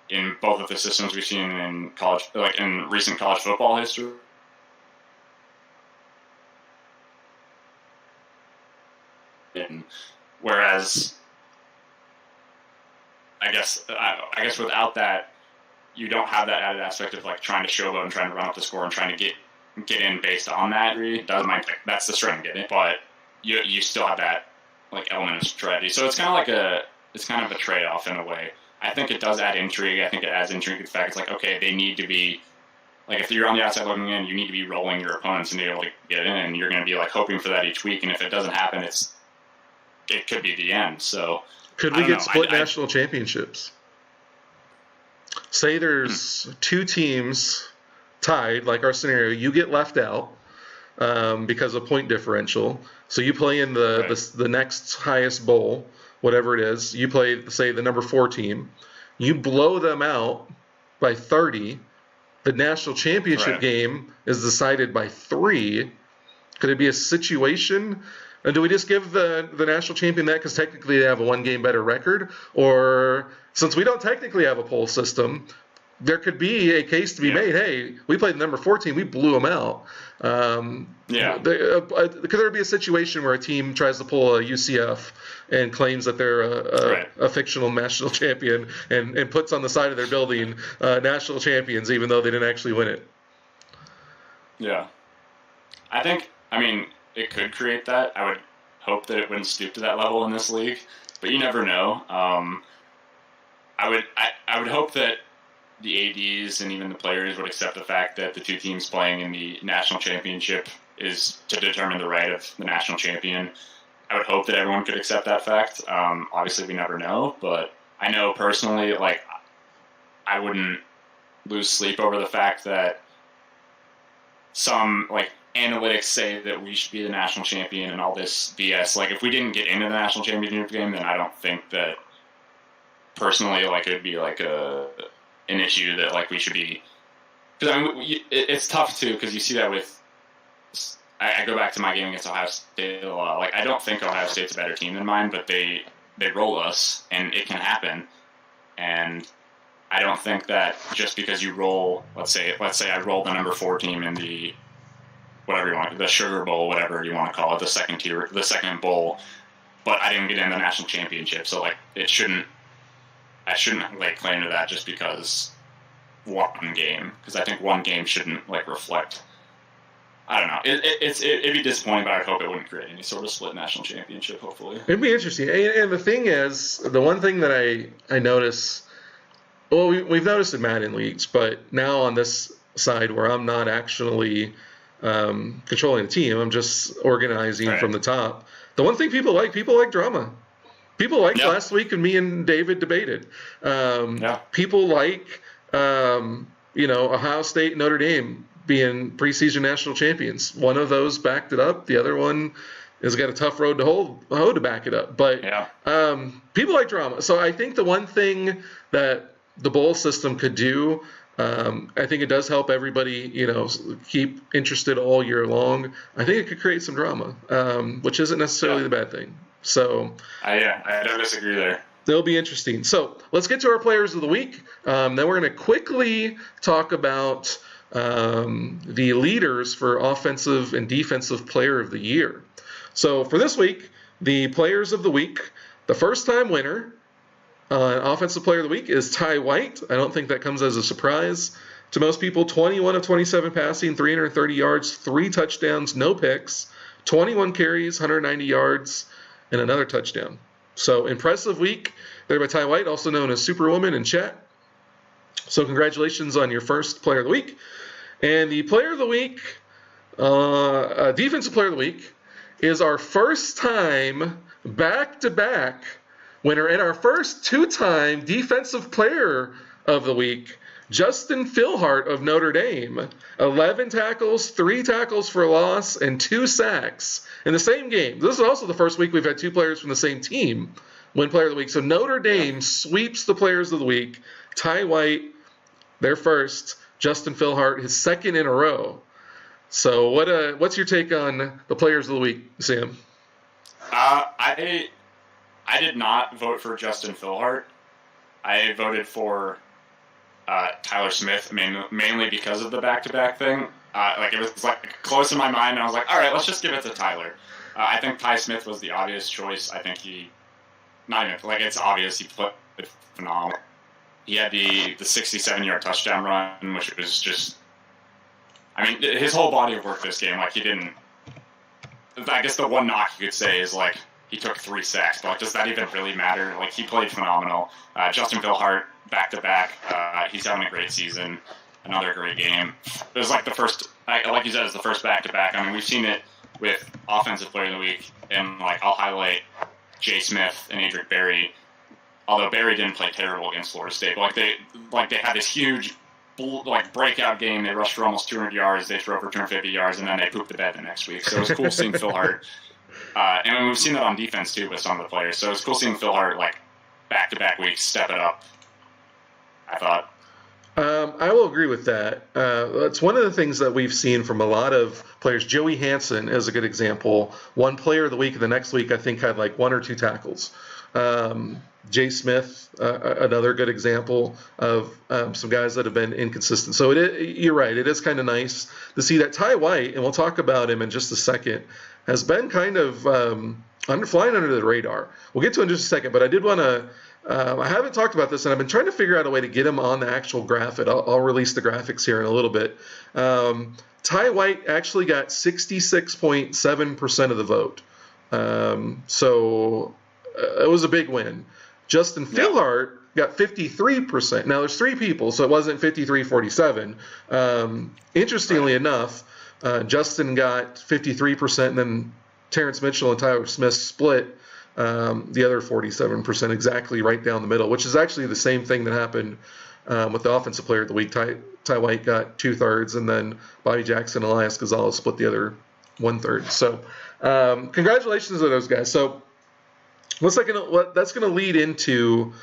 in both of the systems we've seen in college, like in recent college football history. Whereas, I guess without that, you don't have that added aspect of like trying to showboat and trying to run up the score and trying to get in based on that. Really, that's the strength of it. But you still have that like element of strategy. So it's kind of a trade off in a way. I think it does add intrigue. I think it adds intrigue to the fact it's like, okay, they need to be like, if you're on the outside looking in, you need to be rolling your opponents and be able to get in, and you're going to be like hoping for that each week. And if it doesn't happen, it could be the end. So could we get split national championships? Say there's two teams tied, like our scenario. You get left out because of point differential. So you play in the next highest bowl, whatever it is. You play, say, the number 4 team. You blow them out by 30. The national championship game is decided by 3. Could it be a situation? And do we just give the national champion that because technically they have a 1-game better record? Or since we don't technically have a poll system, there could be a case to be made, hey, we played the number 4 team, we blew them out. Could there be a situation where a team tries to pull a UCF and claims that they're a fictional national champion and puts on the side of their building national champions even though they didn't actually win it? Yeah. It could create that. I would hope that it wouldn't stoop to that level in this league, but you never know. I would hope that the ADs and even the players would accept the fact that the two teams playing in the national championship is to determine the right of the national champion. I would hope that everyone could accept that fact. Obviously, we never know, but I know personally, like, I wouldn't lose sleep over the fact that some like analytics say that we should be the national champion and all this BS. Like, if we didn't get into the national championship game, then I don't think that personally, like, it would be like an issue that like we should be. Because I mean, it's tough too, because you see that with. I go back to my game against Ohio State a lot. Like, I don't think Ohio State's a better team than mine, but they roll us, and it can happen. And I don't think that just because you roll, let's say I roll the number 4 team in the whatever you want, the Sugar Bowl, whatever you want to call it, the second bowl, but I didn't get in the national championship. So like, I shouldn't like claim to that just because one game, because I think one game shouldn't like reflect. I don't know. It'd be disappointing, but I hope it wouldn't create any sort of split national championship, hopefully. It'd be interesting. And the thing is, the one thing that I notice, well, we've noticed in Madden leagues, but now on this side where I'm not actually controlling the team, I'm just organizing from the top. The one thing people like drama. People like last week and me and David debated. People like, Ohio State, Notre Dame being preseason national champions. One of those backed it up. The other one has got a tough road to hoe to back it up. But people like drama. So I think the one thing that the bowl system could do, I think it does help everybody, keep interested all year long. I think it could create some drama, which isn't necessarily the bad thing. So I don't disagree there. They'll be interesting. So let's get to our players of the week. Then we're going to quickly talk about the leaders for offensive and defensive player of the year. So for this week, the players of the week, the first-time winner, offensive player of the week is Ty White. I don't think that comes as a surprise to most people. 21 of 27 passing, 330 yards, 3 touchdowns, no picks, 21 carries, 190 yards, and another touchdown. So impressive week there by Ty White, also known as Superwoman in chat. So congratulations on your first player of the week. And the player of the week, defensive player of the week, is our first time back-to-back winner and our first 2-time defensive player of the week, Justin Philhart of Notre Dame. 11 tackles, 3 tackles for loss, and 2 sacks in the same game. This is also the first week we've had 2 players from the same team win player of the week. So Notre Dame sweeps the players of the week. Ty White, their first. Justin Philhart, his second in a row. So what's your take on the players of the week, Sam? I did not vote for Justin Philhart. I voted for Tyler Smith, mainly because of the back-to-back thing. It was like close in my mind, and I was like, all right, let's just give it to Tyler. I think Ty Smith was the obvious choice. I think it's obvious he played phenomenal. He had the 67-yard touchdown run, which was just, his whole body of work this game, like, he didn't, I guess the one knock you could say is, like, he took 3 sacks, but, like, does that even really matter? Like, he played phenomenal. Justin Philhart, back-to-back, he's having a great season, another great game. It was, like, the first, like you said, it's the first back-to-back. We've seen it with Offensive Player of the Week, and, like, I'll highlight Jay Smith and Adric Berry. Although Barry didn't play terrible against Florida State, but they had this huge breakout game. They rushed for almost 200 yards. They threw for 250 yards, and then they pooped the bed the next week. So it was cool seeing Philhart. And we've seen that on defense too with some of the players. So it was cool seeing Philhart back-to-back weeks step it up, I thought. I will agree with that. It's one of the things that we've seen from a lot of players. Joey Hansen is a good example. One player of the week, and the next week I think had 1 or 2 tackles. Jay Smith, another good example of some guys that have been inconsistent. So you're right. It is kind of nice to see that. Ty White, and we'll talk about him in just a second, has been kind of flying under the radar. We'll get to it in just a second, but I did want to I haven't talked about this, and I've been trying to figure out a way to get him on the actual graphic. I'll release the graphics here in a little bit. Ty White actually got 66.7% of the vote. So it was a big win. Justin Philhart got 53%. Now, there's 3 people, so it wasn't 53-47. Interestingly enough, Justin got 53%, and then Terrence Mitchell and Tyler Smith split the other 47%, exactly right down the middle, which is actually the same thing that happened with the offensive player of the week. Ty White got 2/3, and then Bobby Jackson and Elias Gonzalez split the other 1/3. So congratulations to those guys. So that's going to lead into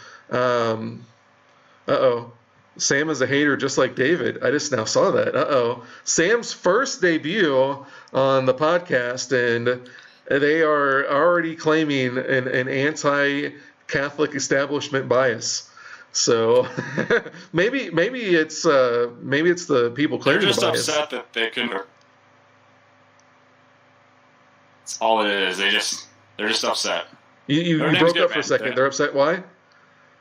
Sam is a hater just like David. I just now saw that. Sam's first debut on the podcast, and they are already claiming an anti-Catholic establishment bias. So maybe it's the people claiming the bias. They're just upset that they couldn't. That's all it is. They're just upset. You broke up for a second. They're upset. Why?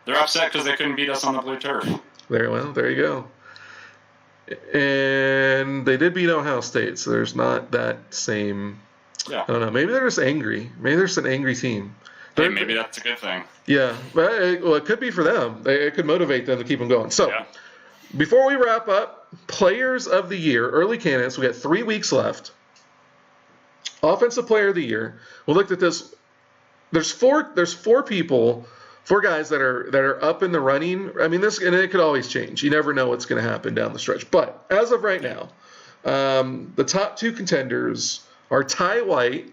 They're upset because they couldn't beat us on the blue turf. There you go. And they did beat Ohio State, so there's not that same. Yeah. I don't know. Maybe they're just angry. Maybe they're just an angry team. Hey, maybe that's a good thing. Yeah. Well, it could be for them. It could motivate them to keep them going. So, before we wrap up, Players of the Year, early candidates. We got 3 weeks left. Offensive Player of the Year. We looked at this. There's four people. 4 guys that are up in the running. I mean, and it could always change. You never know what's going to happen down the stretch. But as of right now, the top 2 contenders are Ty White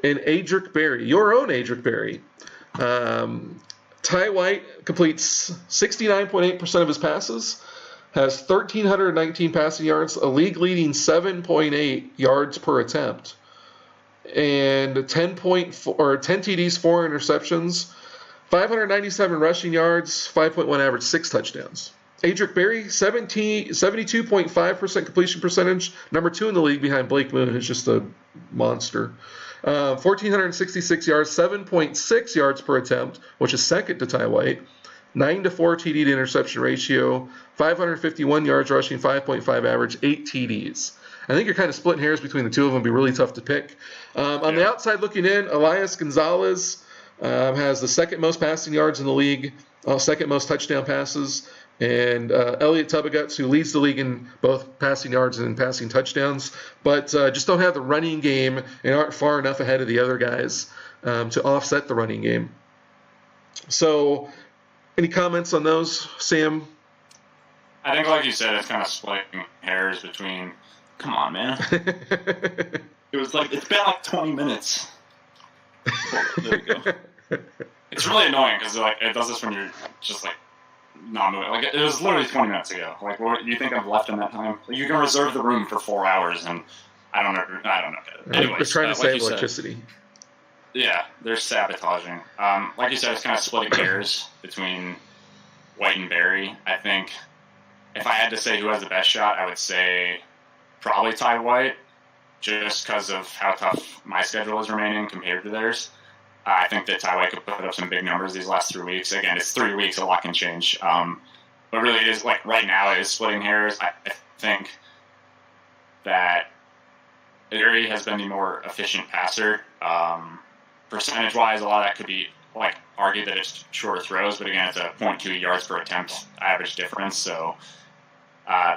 and Adric Berry, your own Adric Berry. Ty White completes 69.8% of his passes, has 1,319 passing yards, a league-leading 7.8 yards per attempt, and 10 TDs, 4 interceptions, 597 rushing yards, 5.1 average, 6 touchdowns. Adric Berry, 72.5% completion percentage, number 2 in the league behind Blake Moon, who's just a monster. 1,466 yards, 7.6 yards per attempt, which is second to Ty White. 9-4 TD to interception ratio, 551 yards rushing, 5.5 average, 8 TDs. I think you're kind of splitting hairs between the two of them. It'd be really tough to pick. On the outside looking in, Elias Gonzalez has the second most passing yards in the league, second most touchdown passes, and Elliot Tubbagutz, who leads the league in both passing yards and passing touchdowns, but just don't have the running game and aren't far enough ahead of the other guys to offset the running game. So, any comments on those, Sam? I think, like you said, it's kind of splitting hairs between. Come on, man. It's been like 20 minutes. Oh, there we go. It's really annoying because it does this when you're just not moving. It was literally 20 minutes ago. What you think I've left in that time? You can reserve the room for 4 hours, and I don't know. Anyways, they're trying to save electricity. Yeah, they're sabotaging. Like you said, it's kind of splitting hairs between White and Berry. I think if I had to say who has the best shot, I would say probably Ty White, just because of how tough my schedule is remaining compared to theirs. I think that Ty White could put up some big numbers these last 3 weeks. Again, it's 3 weeks, a lot can change. But really, it is right now, it is splitting hairs. I think that Berry has been the more efficient passer. Percentage-wise, a lot of that could be argued that it's shorter throws, but again, it's a 0.2 yards per attempt average difference. So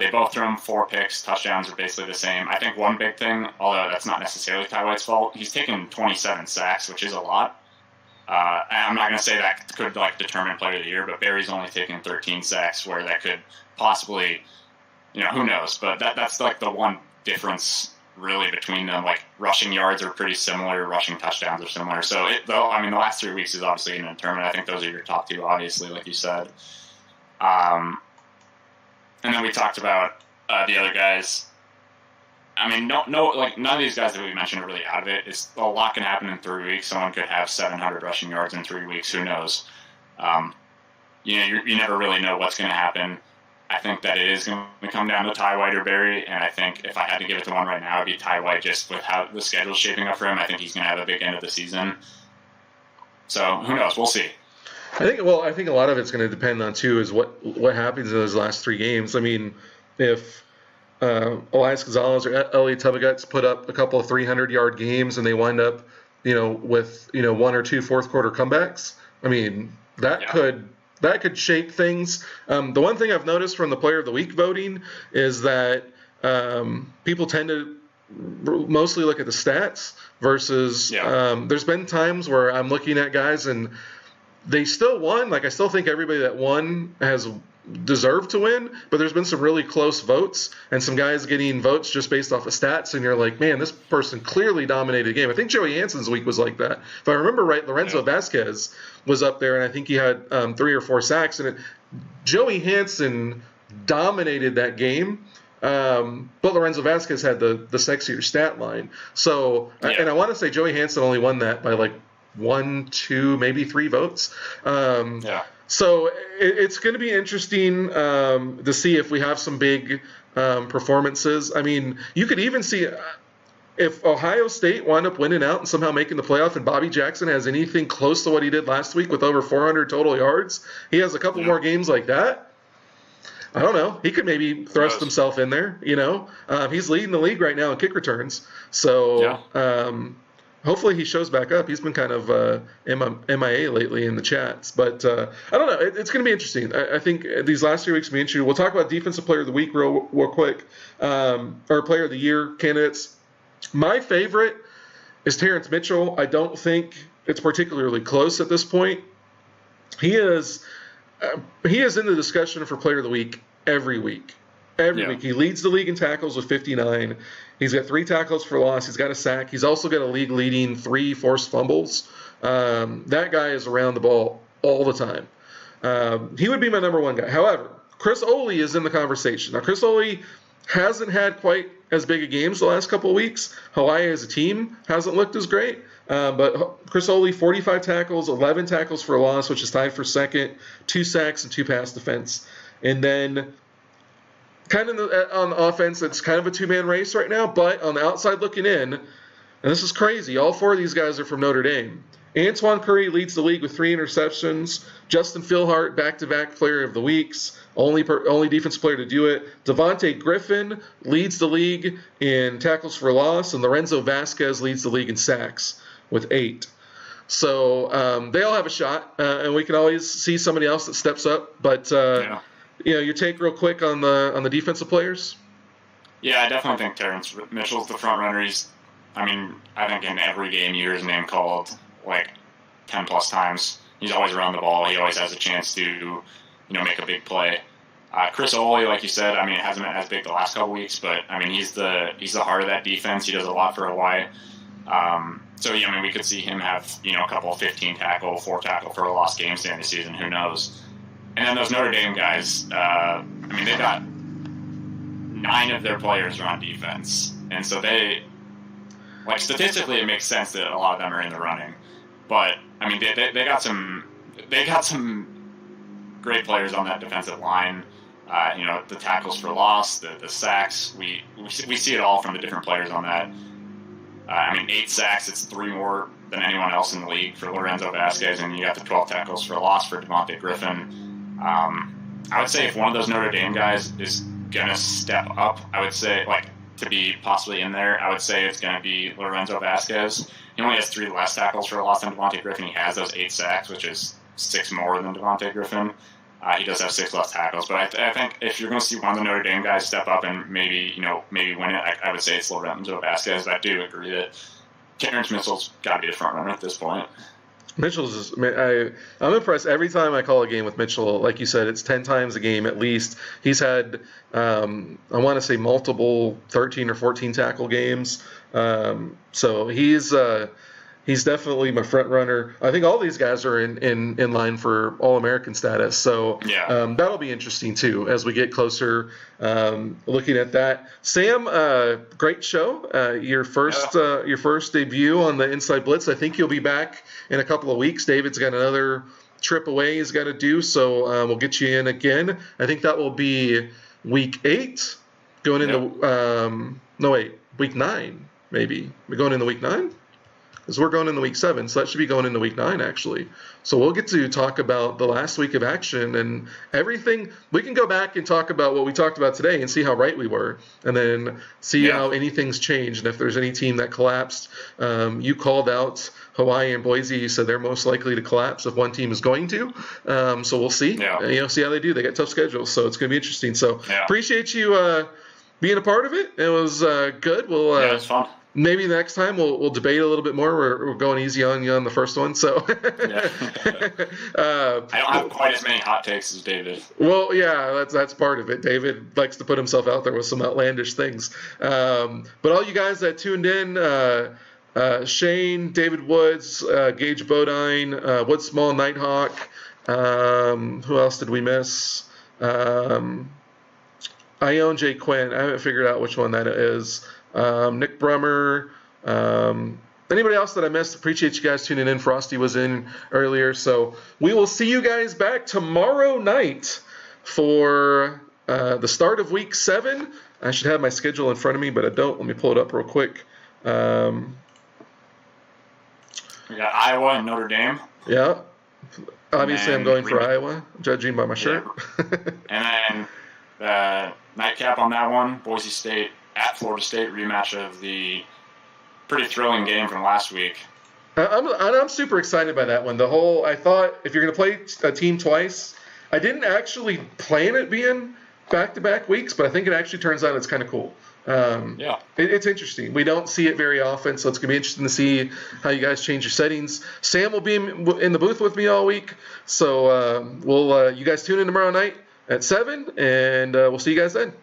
they both threw him 4 picks. Touchdowns are basically the same. I think one big thing, although that's not necessarily Ty White's fault, he's taken 27 sacks, which is a lot. I'm not going to say that could determine player of the year, but Berry's only taken 13 sacks, where that could possibly, who knows? But that's the one difference really between them. Rushing yards are pretty similar, rushing touchdowns are similar. So the last 3 weeks is obviously going to determine. I think those are your top 2, obviously, like you said. And then we talked about the other guys. None of these guys that we mentioned are really out of it. A lot can happen in 3 weeks. Someone could have 700 rushing yards in 3 weeks. Who knows? You never really know what's going to happen. I think that it is going to come down to Ty White or Berry, and I think if I had to give it to one right now, it'd be Ty White, just with how the schedule's shaping up for him. I think he's going to have a big end of the season. So who knows? We'll see. I think a lot of it's going to depend on, too, is what happens in those last 3 games. If Elias Gonzalez or Elliot Tubbagutz put up a couple of 300-yard games and they wind up, with 1 or 2 fourth-quarter comebacks, that could shape things. The one thing I've noticed from the Player of the Week voting is that people tend to mostly look at the stats versus there's been times where I'm looking at guys and they still won. I still think everybody that won has deserve to win, but there's been some really close votes and some guys getting votes just based off of stats, and you're like, man, this person clearly dominated the game. I think Joey Hansen's week was like that. If I remember right, Lorenzo Vasquez was up there, and I think he had 3 or 4 sacks, and Joey Hansen dominated that game. But Lorenzo Vasquez had the sexier stat line. So, and I want to say Joey Hansen only won that by like 1, 2, maybe 3 votes. So it's going to be interesting to see if we have some big performances. I mean, you could even see if Ohio State wound up winning out and somehow making the playoff, and Bobby Jackson has anything close to what he did last week with over 400 total yards, he has a couple more games like that. I don't know. He could maybe thrust himself in there, He's leading the league right now in kick returns. So hopefully he shows back up. He's been kind of MIA lately in the chats. But I don't know. It's going to be interesting. I think these last 3 weeks will be interesting. We'll talk about Defensive Player of the Week real quick, or Player of the Year candidates. My favorite is Terrence Mitchell. I don't think it's particularly close at this point. He is in the discussion for Player of the Week every week. Every week. He leads the league in tackles with 59. He's got 3 tackles for loss. He's got a sack. He's also got a league-leading 3 forced fumbles. That guy is around the ball all the time. He would be my number 1 guy. However, Chris Oley is in the conversation. Now, Chris Oley hasn't had quite as big a games the last couple of weeks. Hawaii as a team hasn't looked as great. But Chris Oley, 45 tackles, 11 tackles for a loss, which is tied for second, 2 sacks and 2 pass defense. And then kind of on offense, it's kind of a 2-man race right now. But on the outside looking in, and this is crazy, all 4 of these guys are from Notre Dame. Antoine Curry leads the league with 3 interceptions. Justin Philhart, back-to-back Player of the Weeks, only defensive player to do it. Devontae Griffin leads the league in tackles for loss, and Lorenzo Vasquez leads the league in sacks with 8. So they all have a shot, and we can always see somebody else that steps up. But your take real quick on the defensive players. Yeah, I definitely think Terrence Mitchell's the front runner. I think in every game you hear his name called like 10 plus times. He's always around the ball. He always has a chance to, make a big play. Chris Oley, like you said, it hasn't been as big the last couple weeks, but he's the heart of that defense. He does a lot for Hawaii. So we could see him have a couple of 15 tackle, 4 tackle for a lost games during the season. Who knows? And then those Notre Dame guys, they've got 9 of their players are on defense, and so they, statistically, it makes sense that a lot of them are in the running. But they got some great players on that defensive line. The tackles for loss, the sacks. We see it all from the different players on that. 8 sacks. It's 3 more than anyone else in the league for Lorenzo Vasquez, and you got the 12 tackles for loss for Devontae Griffin. I would say if one of those Notre Dame guys is gonna step up, I would say to be possibly in there, I would say it's going to be Lorenzo Vasquez. He only has 3 less tackles for a loss than Devontae Griffin. He has those 8 sacks, which is 6 more than Devontae Griffin. He does have 6 less tackles. But I think if you're going to see one of the Notre Dame guys step up and maybe win it, I would say it's Lorenzo Vasquez. But I do agree that Terrence Mitchell's got to be the front runner at this point. Mitchell's I'm impressed every time I call a game with Mitchell. Like you said, it's 10 times a game at least. He's had, I want to say, multiple 13 or 14 tackle games. So he's definitely my front runner. I think all these guys are in line for All-American status. So that'll be interesting too as we get closer looking at that. Sam, great show. Your first debut on the Inside Blitz. I think you'll be back in a couple of weeks. David's got another trip away he's got to do, so we'll get you in again. I think that will be week 8 going into week 9 maybe. We're going into week 9? Because we're going into week 7, so that should be going into week 9, actually. So we'll get to talk about the last week of action and everything. We can go back and talk about what we talked about today and see how right we were, and then see how anything's changed and if there's any team that collapsed. You called out Hawaii and Boise. You said they're most likely to collapse if one team is going to. So we'll see. See how they do. They got tough schedules, so it's going to be interesting. So appreciate you being a part of it. It was good. It was fun. maybe next time we'll debate a little bit more. We're going easy on you on the first one, so. Yeah. I don't have quite as many hot takes as David. Well, yeah, that's part of it. David likes to put himself out there with some outlandish things. But all you guys that tuned in, Shane, David Woods, Gage Bodine, Wood Small Nighthawk. Who else did we miss? Ione J. Quinn. I haven't figured out which one that is. Nick Brummer. Anybody else that I missed, appreciate you guys tuning in. Frosty was in earlier. So we will see you guys back tomorrow night for the start of week 7. I should have my schedule in front of me, but I don't. Let me pull it up real quick. We got Iowa and Notre Dame. Yeah. Obviously, I'm going for Iowa, judging by my shirt. And then nightcap on that one, Boise State at Florida State, rematch of the pretty thrilling game from last week. I'm super excited by that one. I thought if you're going to play a team twice, I didn't actually plan it being back-to-back weeks, but I think it actually turns out it's kind of cool. It's interesting. We don't see it very often, so it's going to be interesting to see how you guys change your settings. Sam will be in the booth with me all week, so you guys tune in tomorrow night at 7, and we'll see you guys then.